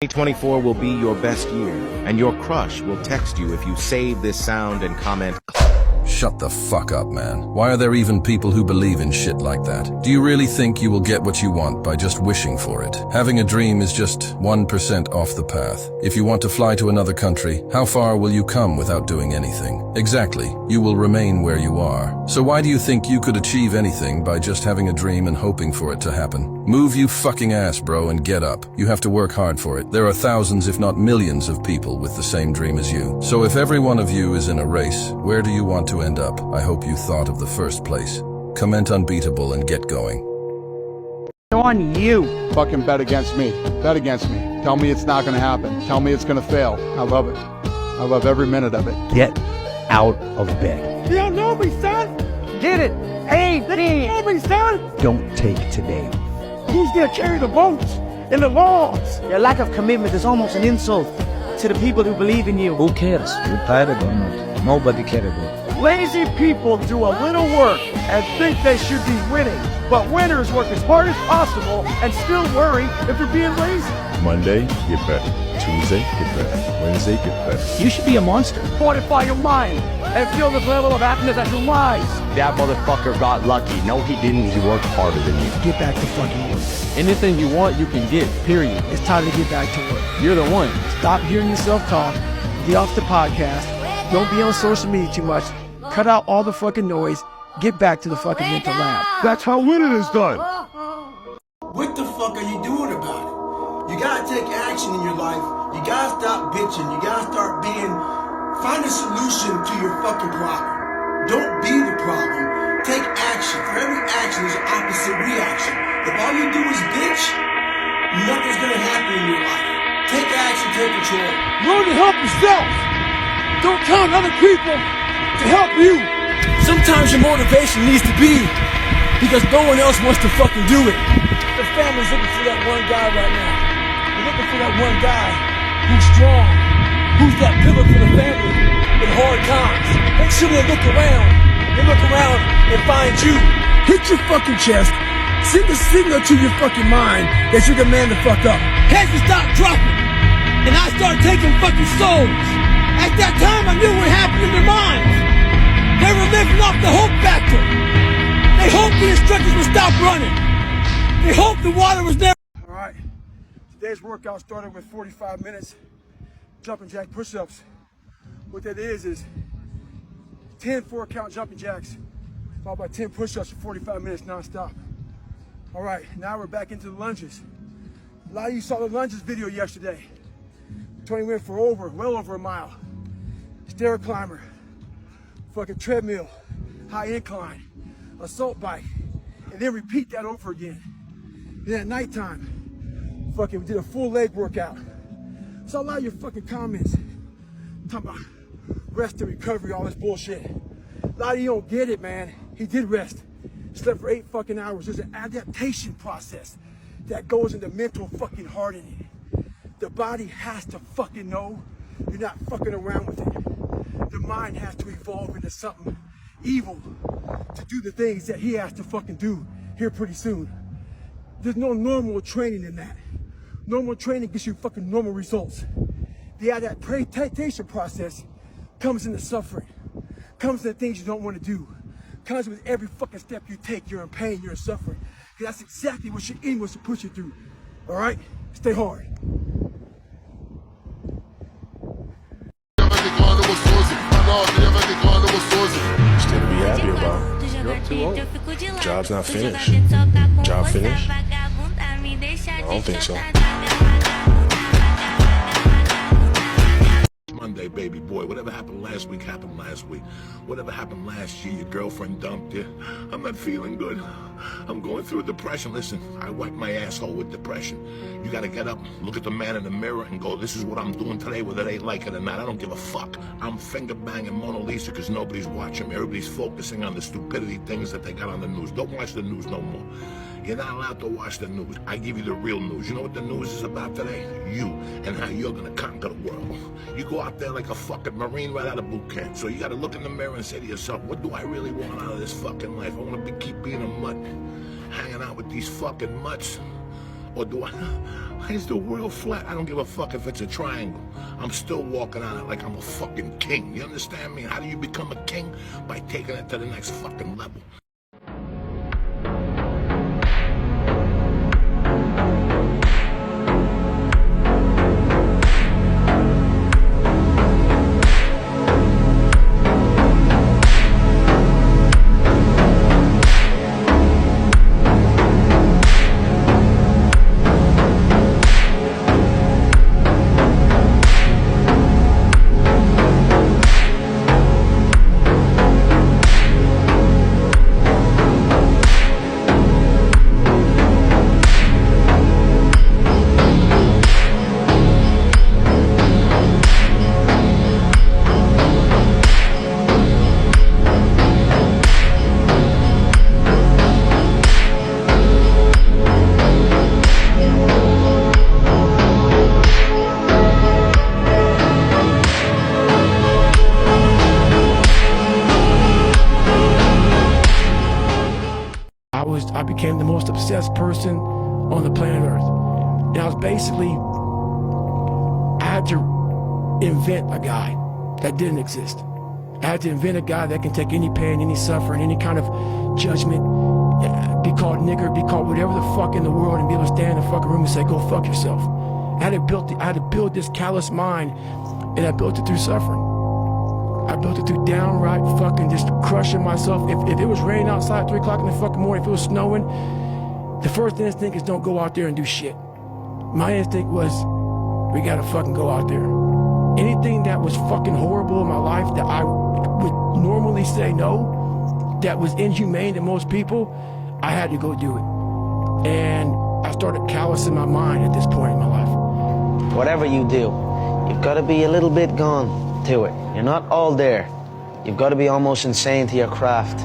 2024 will be your best year, and your crush will text you if you save this sound and comment. Shut the fuck up, man. Why are there even people who believe in shit like that? Do you really think you will get what you want by just wishing for it? Having a dream is just 1% off the path. If you want to fly to another country, how far will you come without doing anything? Exactly. You will remain where you are. So why do you think you could achieve anything by just having a dream and hoping for it to happen? Move you fucking ass, bro, and get up. You have to work hard for it. There are thousands, if not millions, of people with the same dream as you. So if every one of you is in a race, where do you want to end up? I hope you thought of the first place. Comment unbeatable and get going. On you. Fucking bet against me. Bet against me. Tell me it's not gonna happen. Tell me it's gonna fail. I love it. I love every minute of it. Get out of bed. You don't know me, son. Get it. Hey, You don't know me, son. don't take today. Who's gonna carry the boats and the logs? Your lack of commitment is almost an insult to the people who believe in you. Who cares? You're tired or not? Nobody cares about it. Lazy people do a little work and think they should be winning, but winners work as hard as possible and still worry if they're being lazy. Monday, get better. Tuesday, get better. Wednesday, get better. You should be a monster. Fortify your mind and feel the level of happiness that your lies. That motherfucker got lucky. No, he didn't. He worked harder than you. Get back to fucking work. Anything you want, you can get, period. It's time to get back to work. You're the one. Stop hearing yourself talk. Get off the podcast. Don't be on social media too much. Cut out all the fucking noise. Get back to the fucking mental lab. That's how winning is done. What the fuck are you doing about it? You gotta take action in your life. You gotta stop bitching. You gotta start find a solution to your fucking problem. Don't be the problem. Take action. For every action, there's an opposite reaction. If all you do is bitch, nothing's gonna happen in your life. Take action, take control. Learn to help yourself. Don't count on other people to help you. Sometimes your motivation needs to be because no one else wants to fucking do it. The family's looking for that one guy right now. They're looking for that one guy who's strong, who's that pillar for the family in hard times. Make sure they look around. They look around and find you. Hit your fucking chest. Send a signal to your fucking mind that you're the man to fuck up. Heads will stop dropping. And I start taking fucking souls. At that time, I knew what happened in their minds. They were living off the hope factor. They hoped the instructors would stop running. They hoped the water was never. All right. Today's workout started with 45 minutes jumping jack push-ups. What that is 10 4-count jumping jacks, followed by 10 push-ups for 45 minutes non-stop. All right, now we're back into the lunges. A lot of you saw the lunges video yesterday. Tony went for well over a mile. Stair climber, fucking treadmill, high incline, assault bike, and then repeat that over again. Then at nighttime, fucking we did a full leg workout. Saw a lot of your fucking comments talking about rest and recovery, all this bullshit. A lot of you don't get it, man. He did rest. Slept for 8 fucking hours. There's an adaptation process that goes into mental fucking hardening. The body has to fucking know you're not fucking around with it. The mind has to evolve into something evil to do the things that he has to fucking do here pretty soon. There's no normal training in that. Normal training gets you fucking normal results. The adaptation process comes in the suffering, comes in the things you don't want to do, comes with every fucking step you take. You're in pain, you're in suffering. Because that's exactly what your aim was to push you through. All right? Stay hard. Still to be happy about. You're up too old. Job's not finished. Job finished? I don't think so. Monday, baby boy. Whatever happened last week happened last week. Whatever happened last year, your girlfriend dumped you. I'm not feeling good. I'm going through a depression. Listen, I wipe my asshole with depression. You gotta get up, look at the man in the mirror and go, this is what I'm doing today, whether they like it or not. I don't give a fuck. I'm finger banging Mona Lisa because nobody's watching me. Everybody's focusing on the stupidity things that they got on the news. Don't watch the news no more. You're not allowed to watch the news. I give you the real news. You know what the news is about today? You, and how you're gonna conquer the world. You go out there like a fucking Marine right out of boot camp. So you gotta look in the mirror and say to yourself, what do I really want out of this fucking life? I wanna keep being a mutt, hanging out with these fucking mutts. Or do I? Why is the world flat? I don't give a fuck if it's a triangle. I'm still walking on it like I'm a fucking king. You understand me? How do you become a king? By taking it to the next fucking level. I became the most obsessed person on the planet Earth. And I was basically, I had to invent a guy that didn't exist. I had to invent a guy that can take any pain, any suffering, any kind of judgment, be called nigger, be called whatever the fuck in the world, and be able to stand in the fucking room and say, go fuck yourself. I had to build this callous mind, and I built it through suffering. I built it through downright fucking just crushing myself. If it was raining outside at 3 o'clock in the fucking morning, if it was snowing, the first instinct is don't go out there and do shit. My instinct was, we gotta fucking go out there. Anything that was fucking horrible in my life that I would normally say no, that was inhumane to most people, I had to go do it. And I started callousing my mind at this point in my life. Whatever you do, you've got to be a little bit gone to it. You're not all there. You've got to be almost insane to your craft.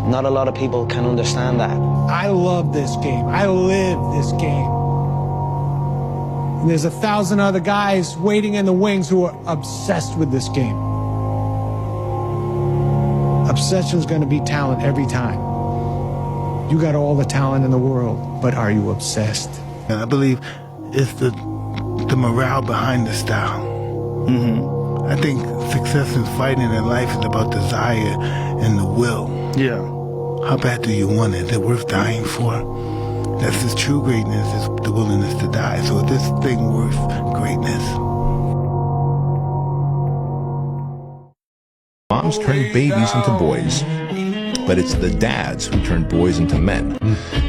Not a lot of people can understand that. I love this game. I live this game. And there's 1,000 other guys waiting in the wings who are obsessed with this game. Obsession's going to be talent every time. You got all the talent in the world, but are you obsessed? And I believe it's the morale behind the style. I think success in fighting in life is about desire and the will. Yeah. How bad do you want it? Is it worth dying for? That's the true greatness, is the willingness to die. So is this thing worth greatness? Moms turn babies into boys, but it's the dads who turn boys into men.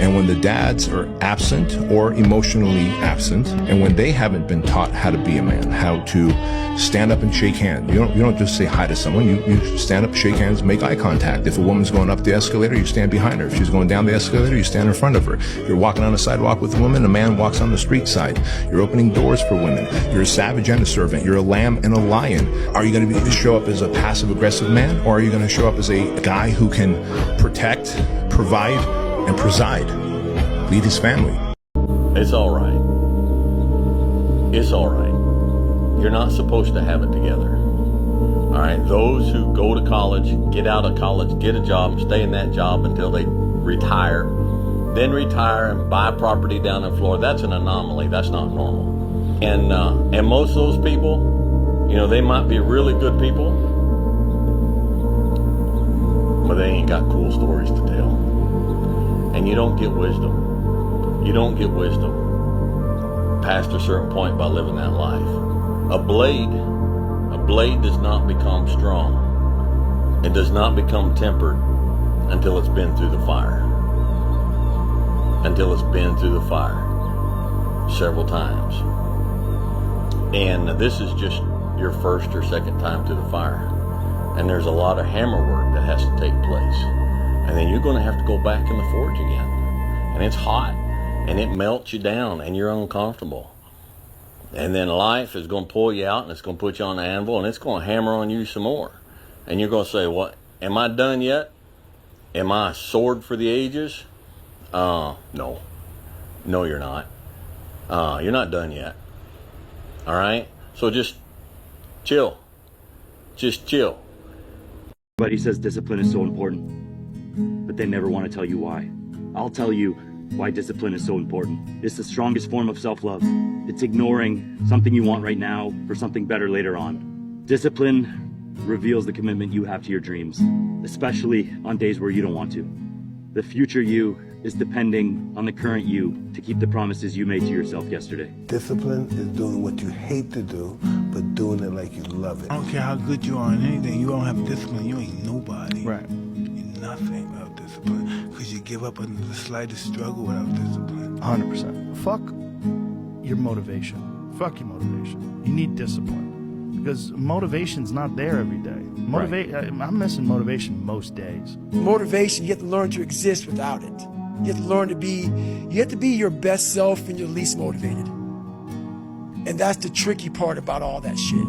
And when the dads are absent or emotionally absent, and when they haven't been taught how to be a man, how to stand up and shake hands. You don't just say hi to someone. You stand up, shake hands, make eye contact. If a woman's going up the escalator, you stand behind her. If she's going down the escalator, you stand in front of her. You're walking on a sidewalk with a woman, a man walks on the street side. You're opening doors for women. You're a savage and a servant. You're a lamb and a lion. Are you going to show up as a passive-aggressive man, or are you going to show up as a guy who can protect, provide, and preside, lead his family? It's all right. It's all right. You're not supposed to have it together. All right, those who go to college, get out of college, get a job, stay in that job until they retire, then retire and buy property down in Florida, that's an anomaly. That's not normal. And most of those people, you know, they might be really good people, but they ain't got cool stories to tell. And you don't get wisdom. You don't get wisdom past a certain point by living that life. A blade does not become strong. It does not become tempered until it's been through the fire. Until it's been through the fire several times. And this is just your first or second time through the fire. And there's a lot of hammer work that has to take place. And then you're going to have to go back in the forge again. And it's hot, and it melts you down, and you're uncomfortable. And then life is going to pull you out, and it's going to put you on the anvil, and it's going to hammer on you some more. And you're going to say, what, am I done yet? Am I a sword for the ages? No. No, you're not. You're not done yet. All right? So just chill. Just chill. Everybody says discipline is so important, but they never want to tell you why. I'll tell you, why discipline is so important. It's the strongest form of self-love. It's ignoring something you want right now for something better later on. Discipline reveals the commitment you have to your dreams, especially on days where you don't want to. The future you is depending on the current you to keep the promises you made to yourself yesterday. Discipline is doing what you hate to do, but doing it like you love it. I don't care how good you are in anything, you don't have discipline, you ain't nobody. Right. You're nothing without discipline, because you give up under the slightest struggle without discipline. 100%. Fuck your motivation. Fuck your motivation. You need discipline. Because motivation's not there every day. I'm missing motivation most days. Motivation, you have to learn to exist without it. You have to learn to be, you have to be your best self and your least motivated. And that's the tricky part about all that shit.